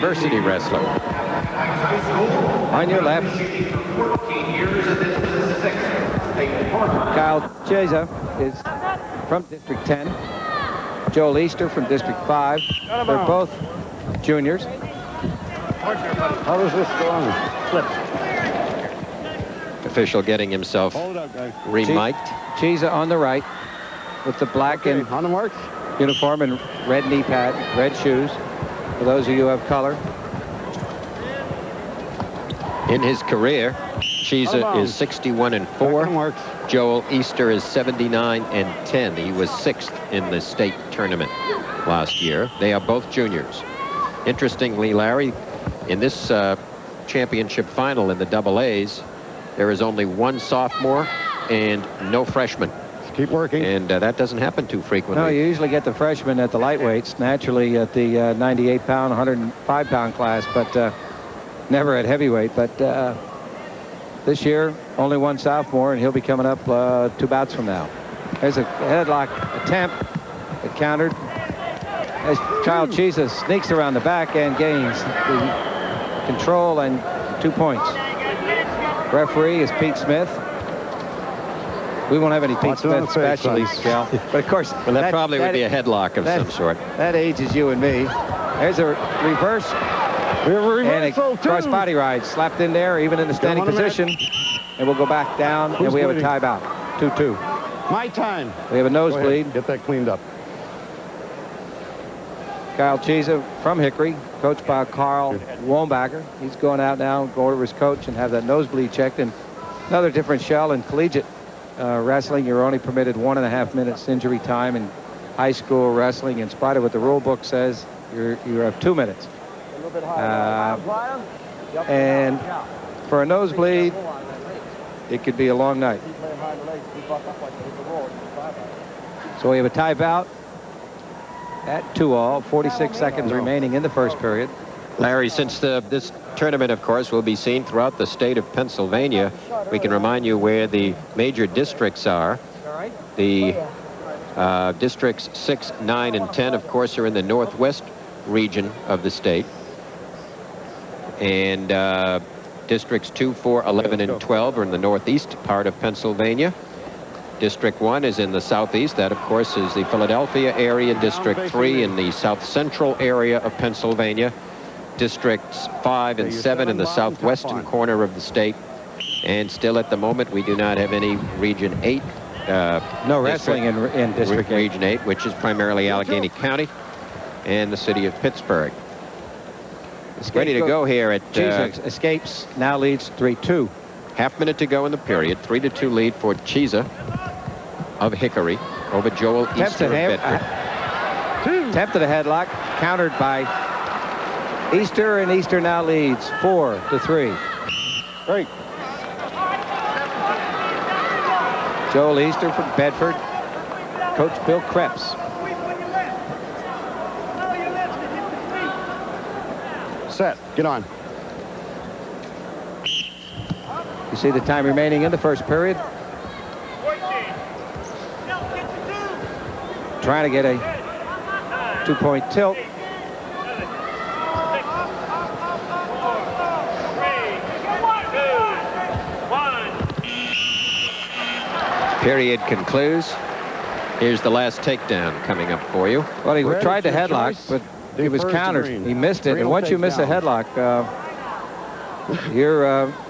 Varsity wrestler. On your left, Kyle Chiesa is from District 10. Joel Easter from District 5. They're both juniors. How does this go on? Flip. Official getting himself remiked. Chiesa on the right with the black and on the mark uniform and red knee pad, red shoes. For those of you who have color. In his career, Chiesa is 61-4. Joel Easter is 79-10. He was 6th in the state tournament last year. They are both juniors. Interestingly, Larry, in this championship final in the AA s, there is only one sophomore and no freshman. Keep working. And that doesn't happen too frequently. No, you usually get the freshmen at the lightweights, naturally at the 98-pound, 105-pound class, but never at heavyweight. But this year, only one sophomore, and he'll be coming up 2 bouts from now. There's a headlock attempt. It countered. As Kyle Chiesa sneaks around the back and gains the control and 2 points. Referee is Pete Smith. We won't have any Pete Smith specialists, Cal. But of course, well, that probably would be a headlock of some sort. That ages you and me. There's a reverse. And a cross body ride slapped in there, even in the standing position. And we'll go back down, and we have a tie bout. 2-2. My time. We have a nosebleed. Get that cleaned up. Kyle Chiesa from Hickory, coached by Carl Wombacher. He's going out now, go over to his coach and have that nosebleed checked. And another different shell in collegiate wrestling. You're only permitted 1.5 minutes injury time. In high school wrestling, in spite of what the rule book says, you have 2 minutes. And for a nosebleed, it could be a long night. So we have a tie bout at 2-all, 46 seconds remaining in the first period. Larry, since this tournament, of course, will be seen throughout the state of Pennsylvania, we can remind you where the major districts are. The districts 6, 9, and 10, of course, are in the northwest region of the state. And districts 2, 4, 11, and 12 are in the northeast part of Pennsylvania. District 1 is in the southeast. That, of course, is the Philadelphia area. District 3 in the south central area of Pennsylvania. Districts 5 and 7 in the southwestern corner of the state. And still at the moment, we do not have any Region 8. No wrestling in District 8. Region 8, which is primarily Allegheny County and the city of Pittsburgh. Ready to go here at... escapes, now leads 3-2. Half minute to go in the period. 3-2 lead for Chiesa of Hickory over Joel Easter of Bedford. Attempted a headlock, countered by Easter, and Easter now leads 4-3. Great. Joel Easter from Bedford. Coach Bill Krebs. Set. Get on. You see the time remaining in the first period. Trying to get a 2-point tilt. Period concludes. Here's the last takedown coming up for you. Well, he tried to headlock, but he was countered. He missed it. And once you miss a headlock,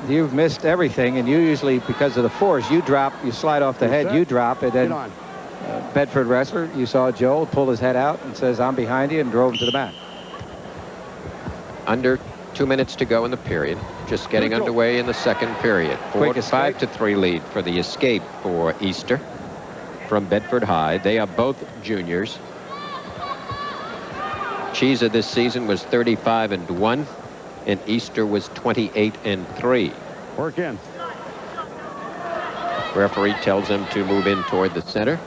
you've missed everything. And you usually, because of the force, you drop, you slide off the head, you drop, and then Bedford wrestler, you saw Joel pull his head out and says, "I'm behind you," and drove him to the mat. Under 2 minutes to go in the period. Just getting underway in the second period. 5-3 lead for the escape for Easter from Bedford High. They are both juniors. Chiesa this season was 35-1, and Easter was 28-3. Work in. Referee tells them to move in toward the center.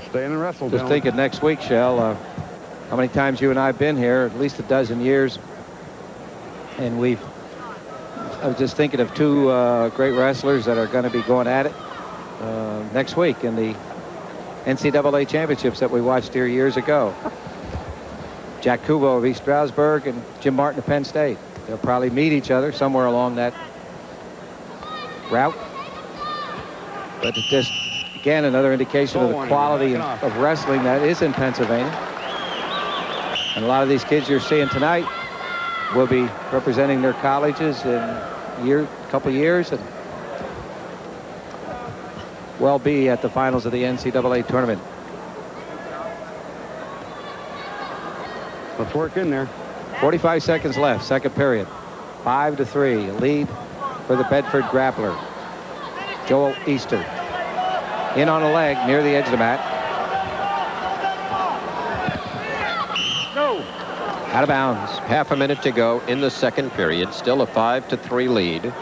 Stay in and wrestle. Just thinking next week, Shell, how many times you and I have been here, at least a dozen years, and I was just thinking of 2 great wrestlers that are going to be going at it next week in the NCAA championships that we watched here years ago. Jack Kubo of East Stroudsburg and Jim Martin of Penn State. They'll probably meet each other somewhere along that route. But it's just, again, another indication of the quality of wrestling that is in Pennsylvania. And a lot of these kids you're seeing tonight will be representing their colleges in a couple years, and will be at the finals of the NCAA tournament. Let's work in there. 45 seconds left, second period. 5-3, a lead for the Bedford grappler. Joel Easter in on a leg near the edge of the mat. No. Out of bounds. Half a minute to go in the second period. Still a 5-3 lead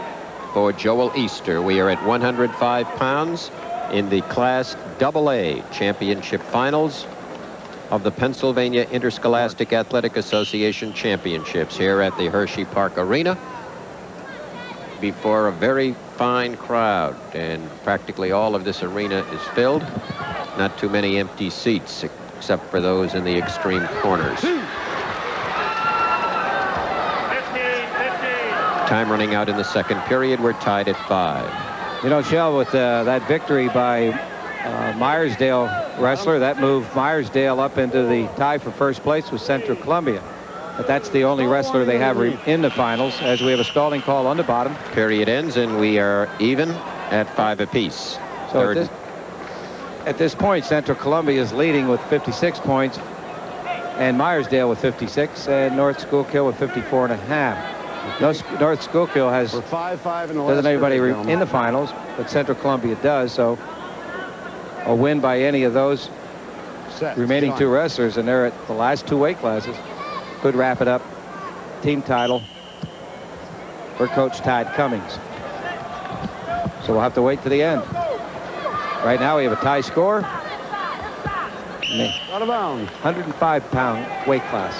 for Joel Easter. We are at 105 pounds in the Class AA championship finals of the Pennsylvania Interscholastic Athletic Association Championships here at the Hershey Park Arena before a very fine crowd, and practically all of this arena is filled. Not too many empty seats except for those in the extreme corners. Time running out in the second period. We're tied at 5. You know, Shell, with that victory by Myersdale wrestler, that moved Myersdale up into the tie for first place with Central Columbia. But that's the only wrestler they have in the finals, as we have a stalling call on the bottom. Period ends, and we are even at 5 apiece. So at this point, Central Columbia is leading with 56 points, and Myersdale with 56, and North Schuylkill with 54.5. North Schuylkill has We're 5-5 in the doesn't last anybody period, in the finals, but Central Columbia does. So a win by any of those remaining two wrestlers, and they're at the last two weight classes, could wrap it up. Team title for Coach Todd Cummings. So we'll have to wait to the end. Right now we have a tie score. Out of bounds. 105-pound weight class.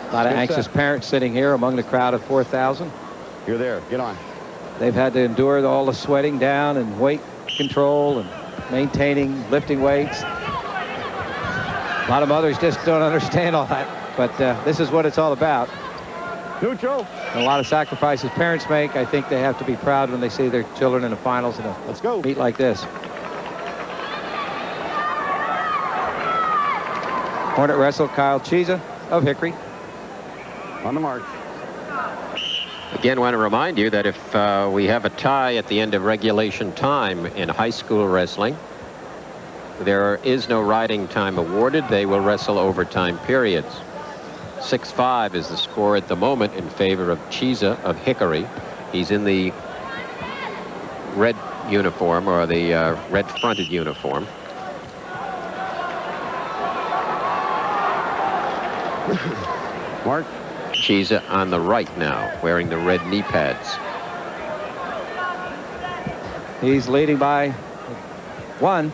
A lot of anxious parents sitting here among the crowd of 4,000. You're there. Get on. They've had to endure all the sweating down and weight control and maintaining lifting weights. A lot of mothers just don't understand all that, but this is what it's all about. Neutral. And a lot of sacrifices parents make. I think they have to be proud when they see their children in the finals in a meet like this. Hornet wrestle Kyle Chiesa of Hickory. On the mark. Again, want to remind you that if we have a tie at the end of regulation time in high school wrestling, there is no riding time awarded. They will wrestle overtime periods. 6-5 is the score at the moment in favor of Chiesa of Hickory. He's in the red uniform, or the red fronted uniform. Mark. Chiesa on the right now, wearing the red knee pads. He's leading by 1.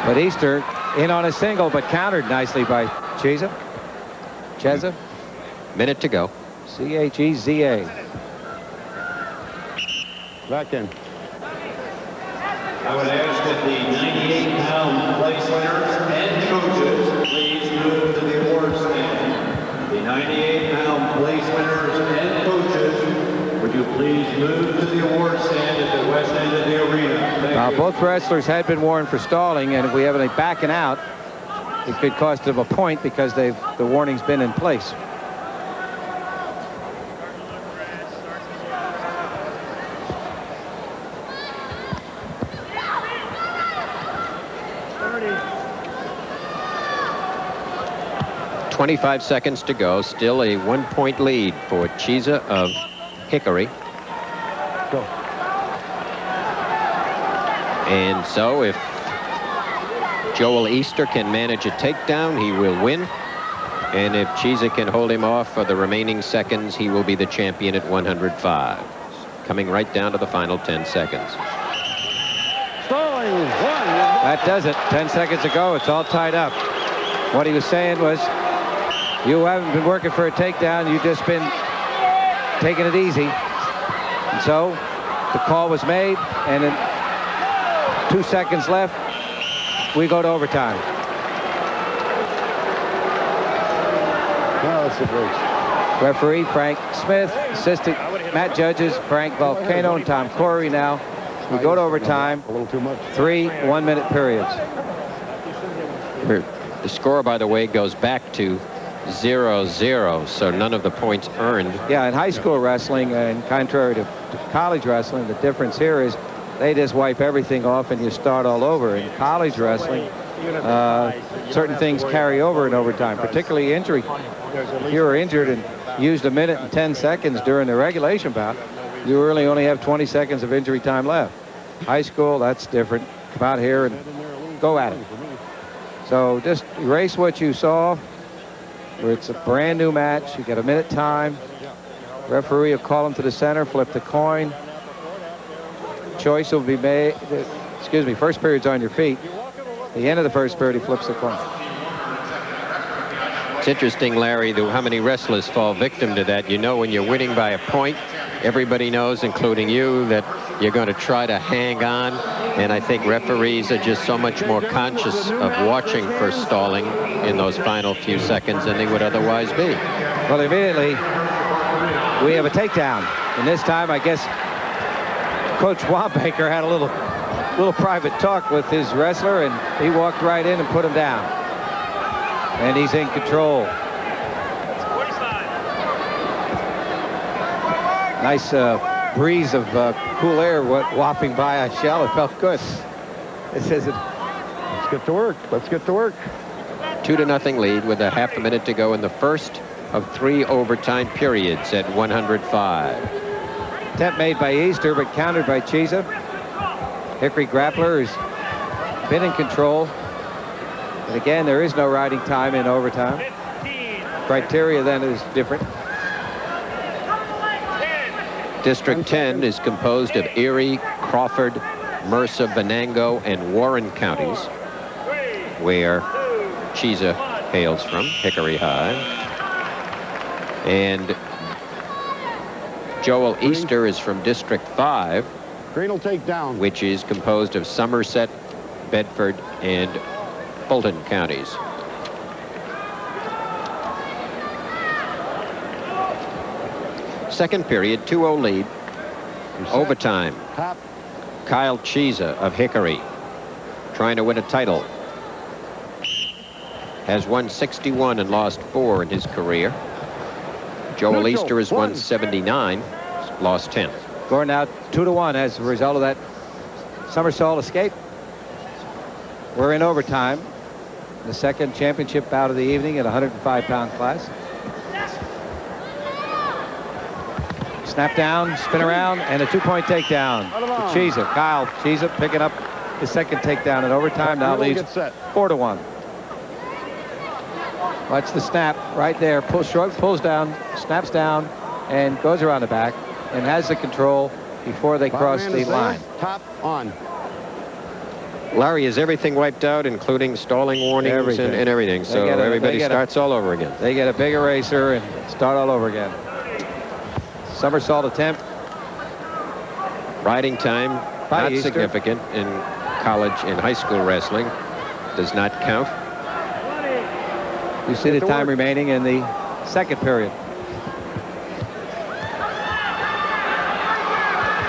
But Easter in on a single, but countered nicely by Chiesa. Cheza. Minute to go. C-H-E-Z-A. Back in. I would ask that the 98-pound place winners and coaches please move to the award stand. The 98-pound place winners and coaches, would you please move to the award stand at the west end of the arena? Thank you. Both wrestlers had been warned for stalling, and if we have any backing out, it could cost them a point because the warning's been in place. .25 seconds to go. Still a 1-point lead for Chiesa of Hickory. Go. And so if Joel Easter can manage a takedown, he will win. And if Chiesa can hold him off for the remaining seconds, he will be the champion at 105. Coming right down to the final 10 seconds. Stalling. 1. That does it. 10 seconds ago, it's all tied up. What he was saying was, You haven't been working for a takedown. You've just been taking it easy. And so the call was made, and in 2 seconds left, we go to overtime. No, that's the breaks. Referee Frank Smith, assistant Matt Judges, Frank Volcano and Tom Corey now. We go to overtime. A little too much. 3 one-minute periods. The score, by the way, goes back to 0-0, so none of the points earned. Yeah, in high school wrestling, and contrary to college wrestling, the difference here is they just wipe everything off and you start all over. In college wrestling, certain things carry over in overtime, particularly injury. If you were injured and used 1 minute and 10 seconds during the regulation bout, you really only have 20 seconds of injury time left. High school, that's different. Come out here and go at it. So just erase what you saw, where it's a brand new match. You get 1 minute time. Referee will call him to the center, flip the coin. Choice will be made. Excuse me, first period's on your feet. At the end of the first period, he flips the coin. It's interesting, Larry, how many wrestlers fall victim to that. You know, when you're winning by a point, everybody knows, including you, that you're going to try to hang on. And I think referees are just so much more conscious of watching for stalling in those final few seconds than they would otherwise be. Well, immediately, we have a takedown. And this time, I guess, Coach Wanbaker had a little private talk with his wrestler, and he walked right in and put him down. And he's in control. Nice breeze of cool air whopping by our shell. It felt good. Let's get to work. Let's get to work. 2-0 lead with a half a minute to go in the first of 3 overtime periods at 105. Attempt made by Easter, but countered by Chiesa. Hickory grappler has been in control. And again, there is no riding time in overtime. Criteria then is different. District 10 is composed of Erie, Crawford, Mercer, Venango, and Warren counties, where Chiesa hails from, Hickory High. And Joel Easter is from District 5, Green will take down, which is composed of Somerset, Bedford, and Fulton counties. Second period, 2-0 lead. Overtime. Top. Kyle Chiesa of Hickory, trying to win a title. Has won 61 and lost 4 in his career. Joel Easter has won 79, lost 10. Score now 2-1 as a result of that somersault escape. We're in overtime. The second championship bout of the evening at 105-pound class. Snap down, spin around, and a 2-point takedown for Chiesa. Kyle Chiesa picking up his second takedown in overtime. Now leads 4-1. Watch the snap right there. Pulls down, snaps down, and goes around the back and has the control before they cross the line. Top on. Larry, is everything wiped out, including stalling warnings and everything? So everybody starts all over again. They get a big eraser and start all over again. Somersault attempt. Riding time, not significant in college and high school wrestling. Does not count. You see the time remaining in the second period.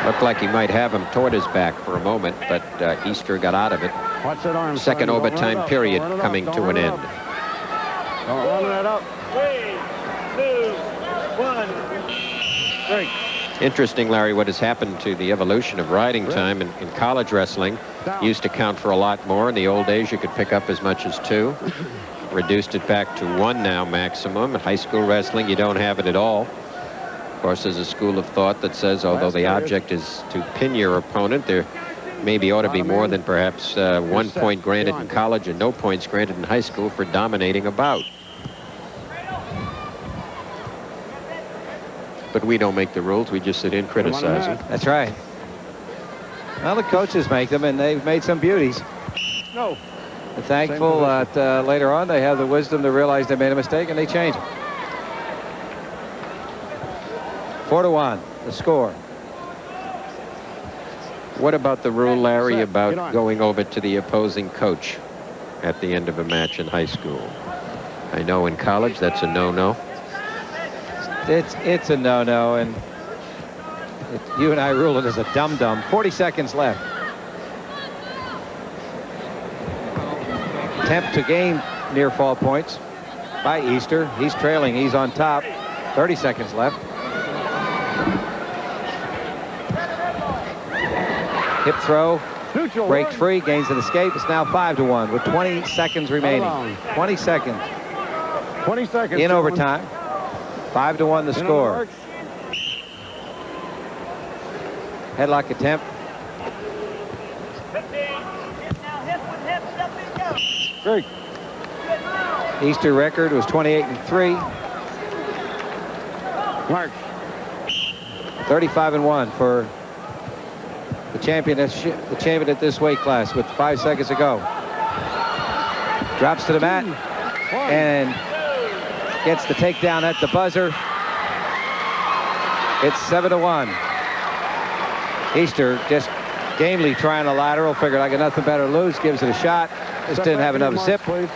Looked like he might have him toward his back for a moment, but Easter got out of it. Watch that arm. Second overtime period coming to an end. Don't run that up. 3, 2, 1. Break. Interesting, Larry, what has happened to the evolution of riding time in college wrestling. Used to count for a lot more. In the old days, you could pick up as much as 2. Reduced it back to 1 now maximum. In high school wrestling, you don't have it at all. Of course, there's a school of thought that says, although the object is to pin your opponent, there maybe ought to be more than perhaps 1 point granted in college and no points granted in high school for dominating a bout. But we don't make the rules. We just sit in criticizing. That's right. Well, the coaches make them, and they've made some beauties. No. Thankful that later on they have the wisdom to realize they made a mistake and they change it. 4-1, the score. What about the rule, Larry, about going over to the opposing coach at the end of a match in high school? I know in college that's a no-no. It's a no-no, and you and I rule it as a dum-dum. 40 seconds left. Attempt to gain near fall points by Easter. He's trailing. He's on top. 30 seconds left. Hip throw. Breaks free. Gains an escape. It's now 5-1 with 20 seconds remaining. 20 seconds. 20 seconds. In overtime. 5-1 the score. Headlock attempt. Great. Easter record was 28-3. Mark. 35-1 for the champion at this weight class with 5 seconds to go. Drops to the mat and gets the takedown at the buzzer. It's 7-1. Easter just gamely trying a lateral. Figured I got nothing better to lose. Gives it a shot. Just didn't have enough zip. Please.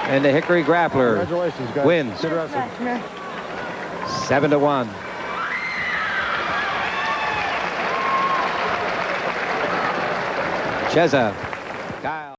And the Hickory Grappler Congratulations, guys. wins. Good wrestling. 7-1. Cheza. Kyle.